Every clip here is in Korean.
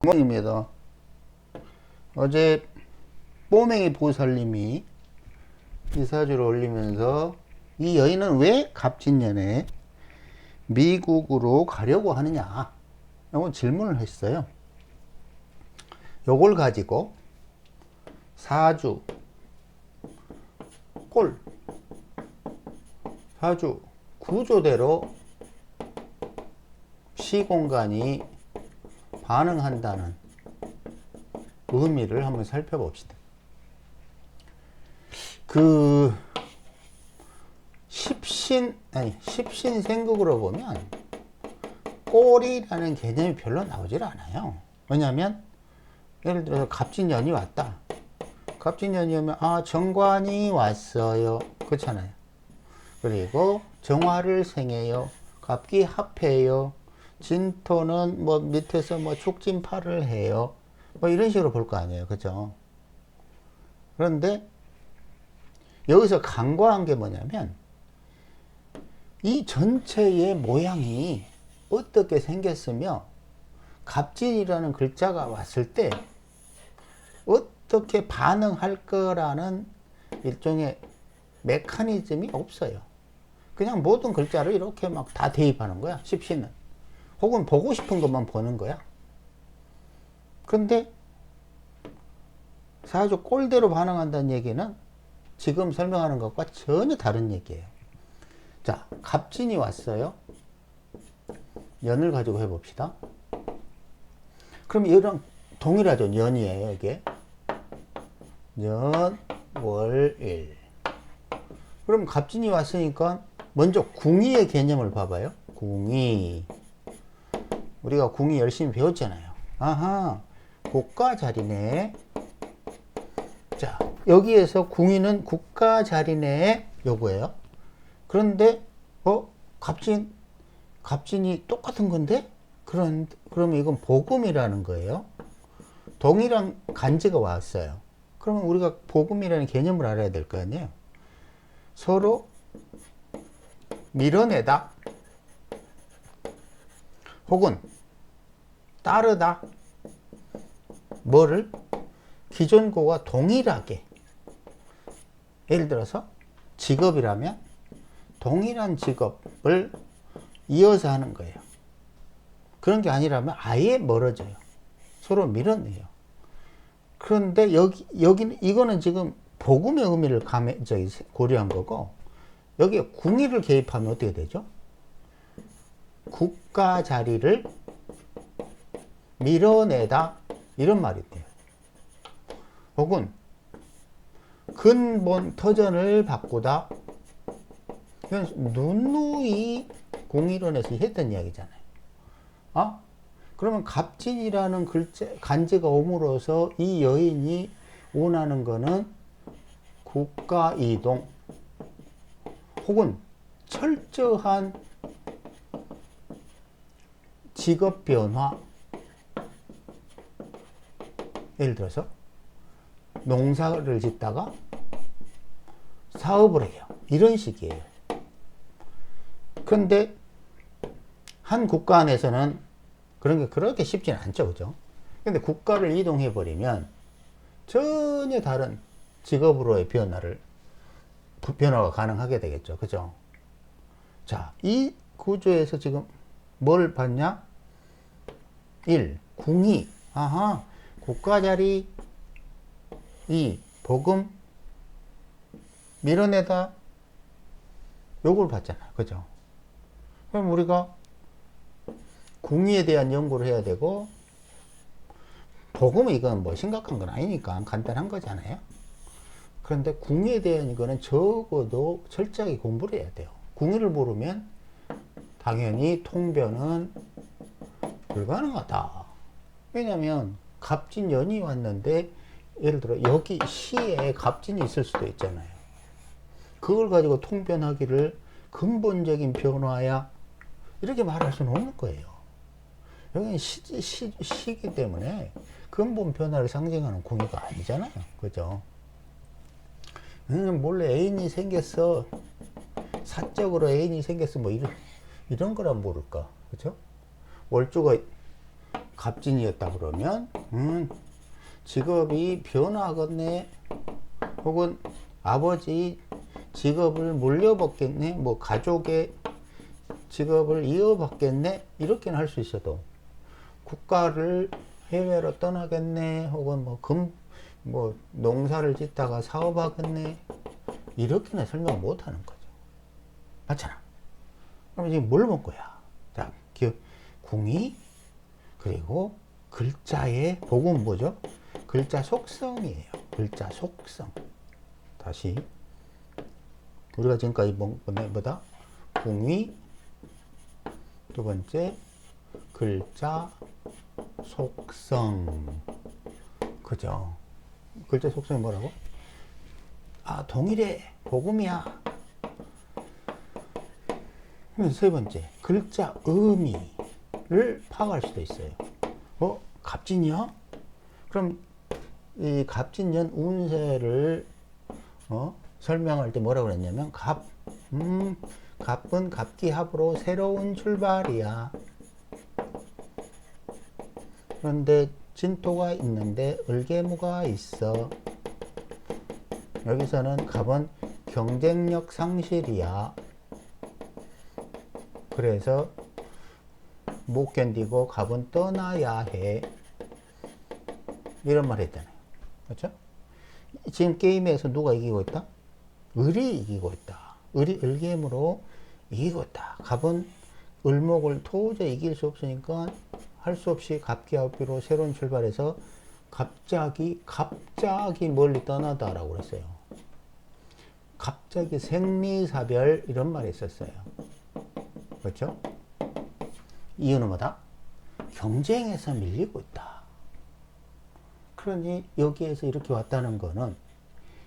구멍입니다. 어제 뽀맹이 보살님이 이 사주를 올리면서 이 여인은 왜 갑진년에 미국으로 가려고 하느냐 라고 질문을 했어요. 요걸 가지고 사주 꼴 사주 구조대로 시공간이 반응한다는 의미를 한번 살펴봅시다. 십신생극으로 보면 꼴이라는 개념이 별로 나오질 않아요. 왜냐하면 예를 들어서 갑진년이 왔다. 갑진년이 오면 정관이 왔어요. 그렇잖아요. 그리고 정화를 생해요. 갑기 합해요. 진토는 뭐 밑에서 뭐 축진파를 해요. 뭐 이런 식으로 볼 거 아니에요. 그죠? 그런데 여기서 간과한 게 뭐냐면 이 전체의 모양이 어떻게 생겼으며 갑진이라는 글자가 왔을 때 어떻게 반응할 거라는 일종의 메커니즘이 없어요. 그냥 모든 글자를 이렇게 막 다 대입하는 거야. 십신은. 혹은 보고 싶은 것만 보는 거야. 그런데 사주 꼴대로 반응한다는 얘기는 지금 설명하는 것과 전혀 다른 얘기예요. 자, 갑진이 왔어요. 연을 가지고 해봅시다. 그럼 얘랑 동일하죠. 연이에요, 이게. 연, 월, 일. 그럼 갑진이 왔으니까 먼저 궁의의 개념을 봐봐요. 궁의. 우리가 궁의 열심히 배웠잖아요. 아하, 국가 자리네. 자, 여기에서 궁의는 국가 자리네 요거예요. 그런데 갑진이 똑같은 건데? 그러면 이건 복음이라는 거예요. 동일한 간지가 왔어요. 그러면 우리가 복음이라는 개념을 알아야 될 거 아니에요. 서로 밀어내다 혹은 따르다. 뭐를? 기존고와 동일하게. 예를 들어서 직업이라면 동일한 직업을 이어서 하는 거예요. 그런 게 아니라면 아예 멀어져요. 서로 밀어내요. 그런데 이거는 지금 복음의 의미를 고려한 거고, 여기에 궁의를 개입하면 어떻게 되죠? 국가 자리를 밀어내다. 이런 말이 돼요. 혹은 근본 터전을 바꾸다. 이건 누누이 공의론에서 했던 이야기잖아요. 그러면 갑진이라는 간제가 옴으로써 이 여인이 원하는 거는 국가 이동 혹은 철저한 직업 변화. 예를 들어서 농사를 짓다가 사업을 해요. 이런 식이에요. 그런데 한 국가 안에서는 그런 게 그렇게 쉽지는 않죠. 그죠? 근데 국가를 이동해 버리면 전혀 다른 직업으로의 변화가 가능하게 되겠죠. 그죠? 자, 이 구조에서 지금 뭘 봤냐? 1. 궁의. 아하. 국가 자리. 2. 복음. 밀어내다. 요걸 봤잖아요. 그죠? 그럼 우리가 궁의에 대한 연구를 해야 되고, 복음은 이건 뭐 심각한 건 아니니까 간단한 거잖아요. 그런데 궁의에 대한 이거는 적어도 철저하게 공부를 해야 돼요. 궁의를 모르면 당연히 통변은 불가능하다. 왜냐면 갑진연이 왔는데 예를 들어 여기 시에 갑진이 있을 수도 있잖아요. 그걸 가지고 통변하기를 근본적인 변화야 이렇게 말할 수는 없는 거예요. 여기는 시기 때문에 근본 변화를 상징하는 궁의가 아니잖아요. 그죠? 몰래 애인이 생겼어. 사적으로 애인이 생겼어. 뭐 이런 거란 모를까. 그죠? 월주가 갑진이었다 그러면 직업이 변화하겠네, 혹은 아버지 직업을 물려받겠네, 뭐 가족의 직업을 이어받겠네, 이렇게는 할 수 있어도 국가를 해외로 떠나겠네, 혹은 뭐 농사를 짓다가 사업하겠네, 이렇게는 설명 못 하는 거죠. 맞잖아. 그럼 지금 뭘 본 거야? 자, 궁이, 그리고 글자의 복은 뭐죠? 글자 속성이에요. 글자 속성. 다시 우리가 지금까지 본 뭐다? 궁이, 두 번째 글자 속성. 그죠? 글자 속성이 뭐라고? 아, 동일해. 복음이야. 세 번째, 글자 의미를 파악할 수도 있어요. 갑진이야? 그럼 이 갑진년 운세를 설명할 때 뭐라고 그랬냐면, 갑은 갑기합으로 새로운 출발이야. 그런데 진토가 있는데 을개무가 있어. 여기서는 갑은 경쟁력 상실이야. 그래서 못 견디고 갑은 떠나야 해. 이런 말 했잖아요. 그렇죠? 지금 게임에서 누가 이기고 있다? 을이 이기고 있다. 을이 을개무로 이기고 있다. 갑은 을목을 도저히 이길 수 없으니까 할 수 없이 갑기합비로 새로운 출발해서 갑자기 멀리 떠나다라고 그랬어요. 갑자기 생리사별, 이런 말이 있었어요. 그렇죠? 이유는 뭐다? 경쟁에서 밀리고 있다. 그러니 여기에서 이렇게 왔다는 거는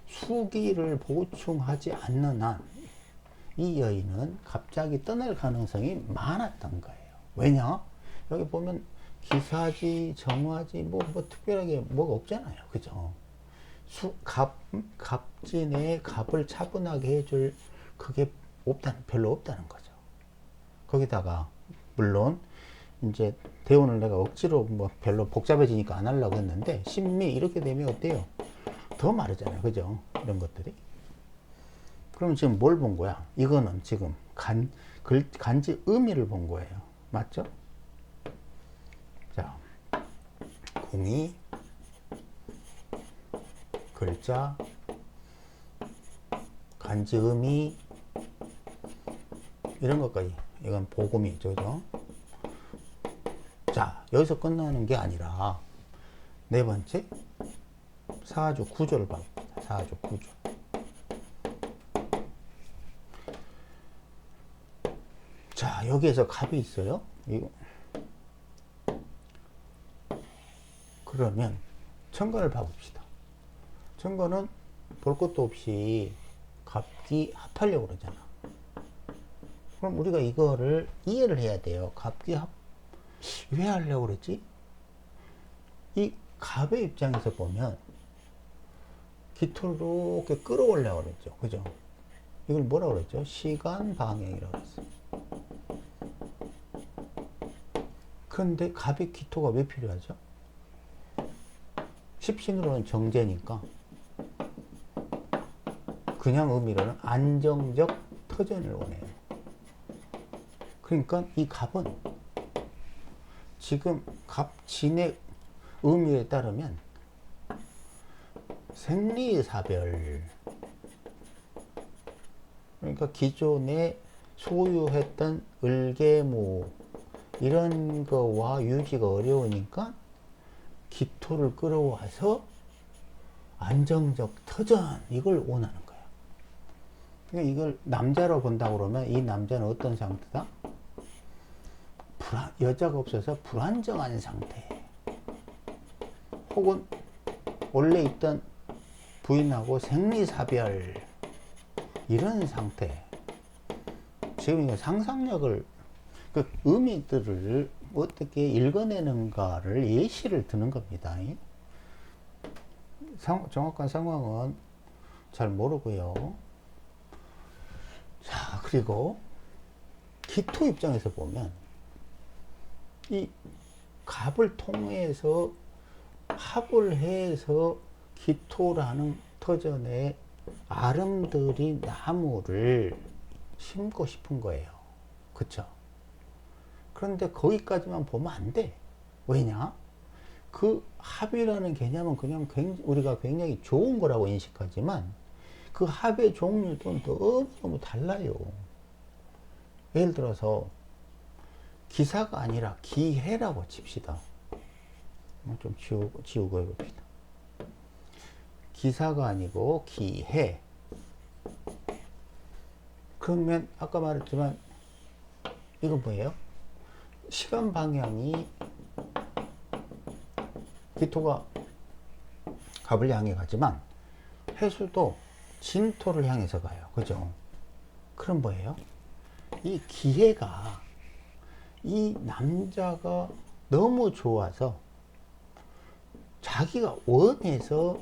수기를 보충하지 않는 한 이 여인은 갑자기 떠날 가능성이 많았던 거예요. 왜냐? 여기 보면 기사지, 정화지, 뭐 특별하게 뭐가 없잖아요. 그죠? 갑진의 갑을 차분하게 해줄 그게 별로 없다는 거죠. 거기다가, 물론, 이제, 대운을 내가 억지로 별로 복잡해지니까 안 하려고 했는데, 신미, 이렇게 되면 어때요? 더 마르잖아요. 그죠? 이런 것들이. 그럼 지금 뭘 본 거야? 이거는 지금 간지 의미를 본 거예요. 맞죠? 자, 궁이, 글자, 간지 의미, 이런 것까지. 이건 복음이죠. 그죠? 자, 여기서 끝나는 게 아니라, 네 번째, 사주 구조를 봐봅니다. 사주 구조. 자, 여기에서 갑이 있어요. 이거. 그러면 천간을 봐봅시다. 천간은 볼 것도 없이 갑기 합하려고 그러잖아. 그럼 우리가 이거를 이해를 해야 돼요. 갑기 합, 왜 하려고 그랬지? 이 갑의 입장에서 보면 기토를 이렇게 끌어올려고 그랬죠. 그죠? 이걸 뭐라고 그랬죠? 시간 방향이라고 그랬어요. 그런데 갑의 기토가 왜 필요하죠? 십신으로는 정제니까, 그냥 의미로는 안정적 터전을 원해요. 그러니까 이 갑은 지금 갑진의 의미에 따르면 생리사별, 그러니까 기존에 소유했던 을개무 이런 거와 유지가 어려우니까 기토를 끌어와서 안정적 터전, 이걸 원하는 거야. 그러니까 이걸 남자로 본다 그러면 이 남자는 어떤 상태다? 여자가 없어서 불안정한 상태, 혹은 원래 있던 부인하고 생리사별, 이런 상태. 지금 이거 상상력을, 그 의미들을 어떻게 읽어내는가를 예시를 드는 겁니다. 정확한 상황은 잘 모르고요. 자, 그리고 기토 입장에서 보면 이 갑을 통해서 합을 해서 기토라는 터전에 아름드리 나무를 심고 싶은 거예요. 그쵸? 그런데 거기까지만 보면 안 돼. 왜냐? 그 합이라는 개념은 그냥 우리가 굉장히 좋은 거라고 인식하지만 그 합의 종류도 너무너무 달라요. 예를 들어서 기사가 아니라 기해라고 칩시다. 좀 지우고 해봅시다. 기사가 아니고 기해. 그러면 아까 말했지만 이건 뭐예요? 시간 방향이 기토가 갑을 향해 가지만 해수도 진토를 향해서 가요. 그죠? 그럼 뭐예요? 이 기해가 이 남자가 너무 좋아서 자기가 원해서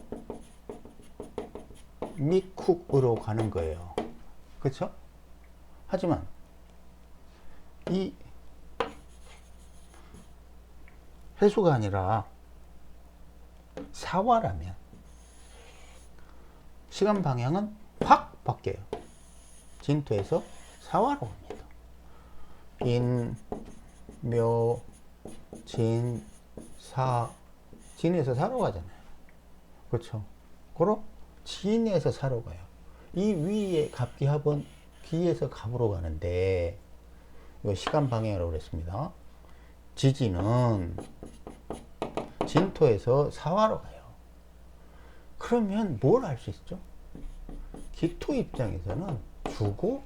미쿡으로 가는 거예요. 그렇죠? 하지만 이 해수가 아니라 사화라면 시간 방향은 확 바뀌어요. 진토에서 사화로 갑니다. 인, 묘, 진, 사. 진에서 사로 가잖아요. 그렇죠? 그럼 진에서 사로 가요. 이 위에 갑기합은 기에서 갑으로 가는데 이거 시간 방향이라고 그랬습니다. 지진은 진토에서 사화로 가요. 그러면 뭘 알 수 있죠? 기토 입장에서는 주고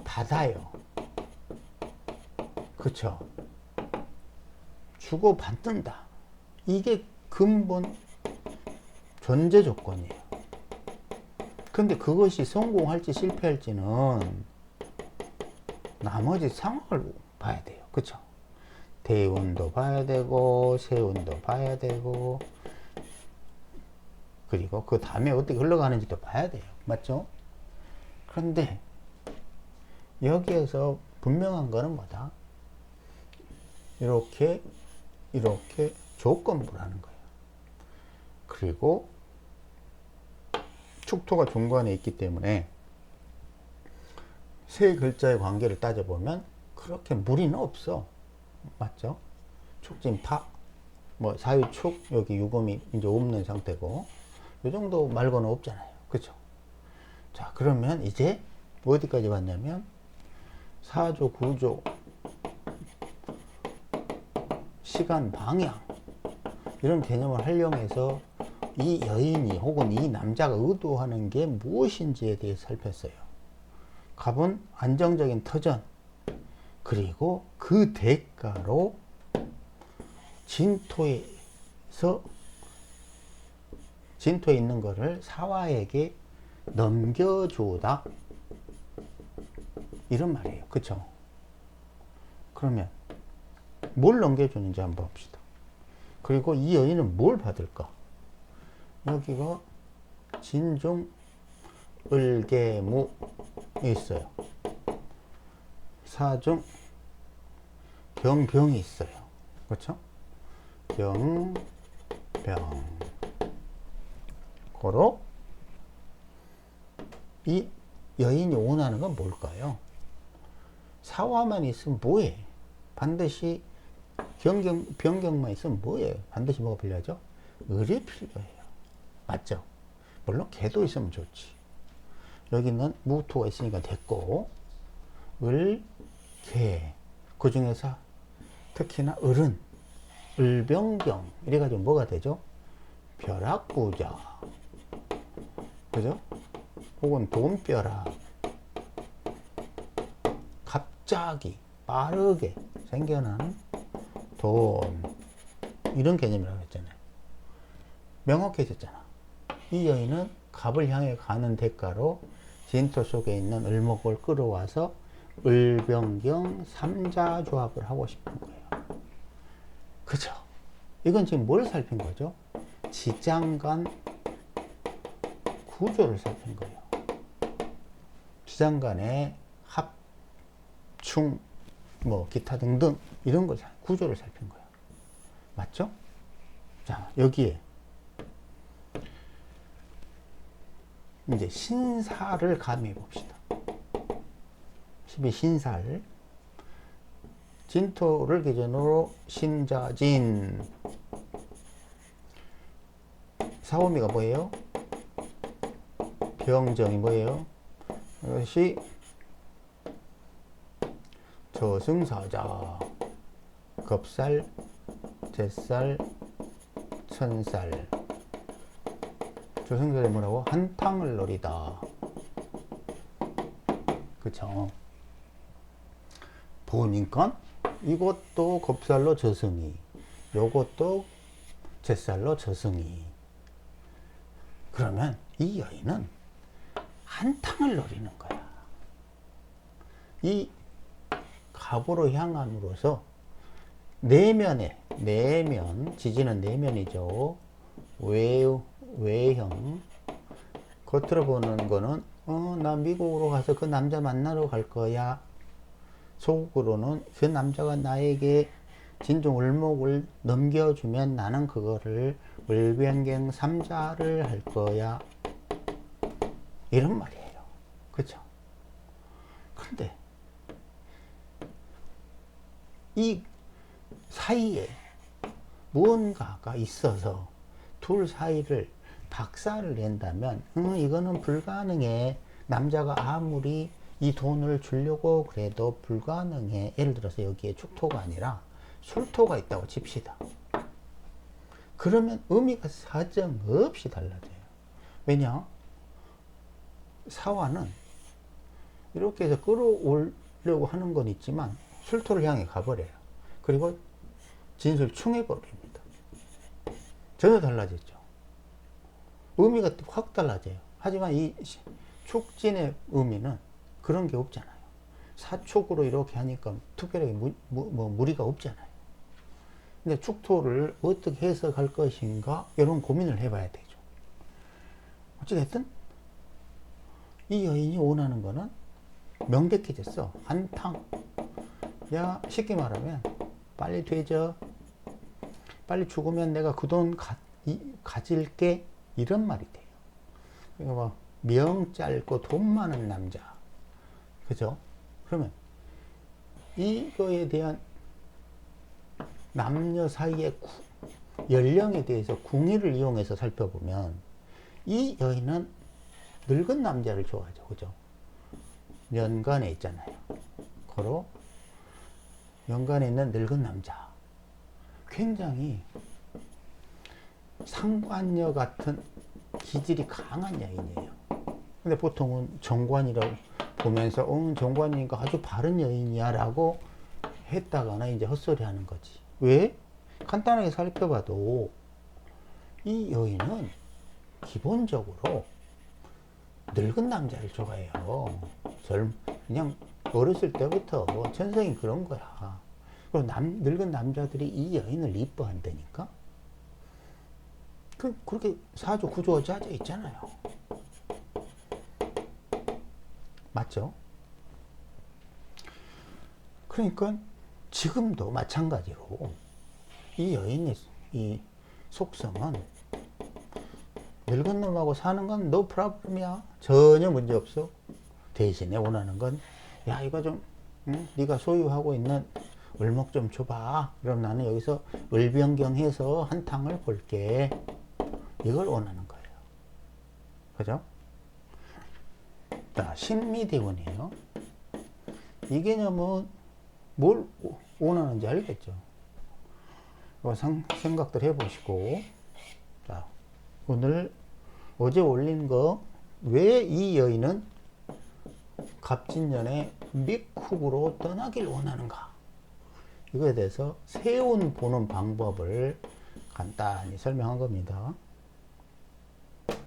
받아요. 그쵸? 주고 받는다. 이게 근본 존재 조건이에요. 근데 그것이 성공할지 실패할지는 나머지 상황을 봐야 돼요. 그쵸? 대운도 봐야 되고 세운도 봐야 되고 그리고 그 다음에 어떻게 흘러가는지도 봐야 돼요. 맞죠? 그런데 여기에서 분명한 거는 뭐다? 이렇게 조건부라는 거예요. 그리고 축토가 중간에 있기 때문에 세 글자의 관계를 따져보면 그렇게 무리는 없어. 맞죠? 축진파, 뭐 사유축, 여기 유금이 이제 없는 상태고 이 정도 말고는 없잖아요. 그쵸? 자, 그러면 이제 어디까지 왔냐면 사조, 구조, 시간, 방향 이런 개념을 활용해서 이 여인이 혹은 이 남자가 의도하는 게 무엇인지에 대해 살폈어요. 갑은 안정적인 터전, 그리고 그 대가로 진토에 있는 거를 사화에게 넘겨주다. 이런 말이에요. 그쵸? 그러면 뭘 넘겨주는지 한번 봅시다. 그리고 이 여인은 뭘 받을까? 여기가 진중 을계무 있어요. 사중 경병이 있어요. 그렇죠? 경병 고로 이 여인이 원하는 건 뭘까요? 사화만 있으면 뭐해? 반드시 변경만 있으면 뭐예요? 반드시 뭐가 필요하죠? 을이 필요해요. 맞죠? 물론 개도 있으면 좋지. 여기는 무토가 있으니까 됐고 을, 개. 그 중에서 특히나 을은 을병경 이래가지고 뭐가 되죠? 벼락부자. 그죠? 혹은 돈벼락. 갑자기 빠르게 생겨나는 돈. 이런 개념이라고 했잖아요. 명확해졌잖아. 이 여인은 갑을 향해 가는 대가로 진토 속에 있는 을목을 끌어와서 을병경 삼자조합을 하고 싶은 거예요. 그죠? 이건 지금 뭘 살핀 거죠? 지장간 구조를 살핀 거예요. 지장간의 합충, 뭐 기타 등등 이런 걸 구조를 살핀 거예요. 맞죠? 자, 여기에 이제 신사를 가미해 봅시다. 12신살. 진토를 기준으로 신자진. 사오미가 뭐예요? 병정이 뭐예요? 이것이 저승사자. 겁살, 잿살, 천살. 저승사자 뭐라고? 한탕을 노리다. 그쵸? 보니까 이것도 겁살로 저승이, 요것도 잿살로 저승이. 그러면 이 여인은 한탕을 노리는 거야. 이 갑으로 향함으로써 내면, 지지는 내면이죠. 외형. 겉으로 보는 거는, 나 미국으로 가서 그 남자 만나러 갈 거야. 속으로는 그 남자가 나에게 진정 을목을 넘겨주면 나는 그거를 을병경 삼자를 할 거야. 이런 말이에요. 그쵸? 근데 이 사이에 무언가가 있어서 둘 사이를 박살을 낸다면 이거는 불가능해. 남자가 아무리 이 돈을 주려고 그래도 불가능해. 예를 들어서 여기에 축토가 아니라 술토가 있다고 칩시다. 그러면 의미가 사정없이 달라져요. 왜냐? 사화는 이렇게 해서 끌어오려고 하는 건 있지만 술토를 향해 가버려요. 그리고 진술 충해버립니다. 전혀 달라졌죠. 의미가 확 달라져요. 하지만 이 축진의 의미는 그런 게 없잖아요. 사축으로 이렇게 하니까 특별하게 무리가 없잖아요. 근데 축토를 어떻게 해석할 것인가 이런 고민을 해봐야 되죠. 어찌됐든 이 여인이 원하는 거는 명백해졌어. 한탕. 야, 쉽게 말하면 빨리 되져. 빨리 죽으면 내가 그 돈 가질게. 이런 말이 돼요. 그러니까 막 명 짧고 돈 많은 남자. 그죠? 그러면 이거에 대한 남녀 사이의 연령에 대해서 궁의를 이용해서 살펴보면 이 여인은 늙은 남자를 좋아하죠. 그죠? 연간에 있잖아요. 고로 연간에 있는 늙은 남자. 굉장히 상관녀 같은 기질이 강한 여인이에요. 근데 보통은 정관이라고 보면서 정관이니까 아주 바른 여인이야 라고 했다가나 이제 헛소리 하는 거지. 왜? 간단하게 살펴봐도 이 여인은 기본적으로 늙은 남자를 좋아해요. 그냥 어렸을 때부터 천성이 그런 거야. 그리고 늙은 남자들이 이 여인을 이뻐한다니까? 그렇게 사주 구조가 짜져 있잖아요. 맞죠? 그러니까 지금도 마찬가지로 이 여인의 이 속성은 늙은 놈하고 사는 건 no problem이야. 전혀 문제 없어. 대신에 원하는 건, 야, 이거 좀, 네가 소유하고 있는 을목 좀 줘봐. 그럼 나는 여기서 을변경해서 한탕을 볼게. 이걸 원하는 거예요. 그죠? 자, 신미대원이에요. 이 개념은 뭘 원하는지 알겠죠? 생각들 해보시고, 자, 어제 올린 거, 왜 이 여인은 갑진년의 미쿡으로 떠나길 원하는가? 이거에 대해서 세운 보는 방법을 간단히 설명한 겁니다.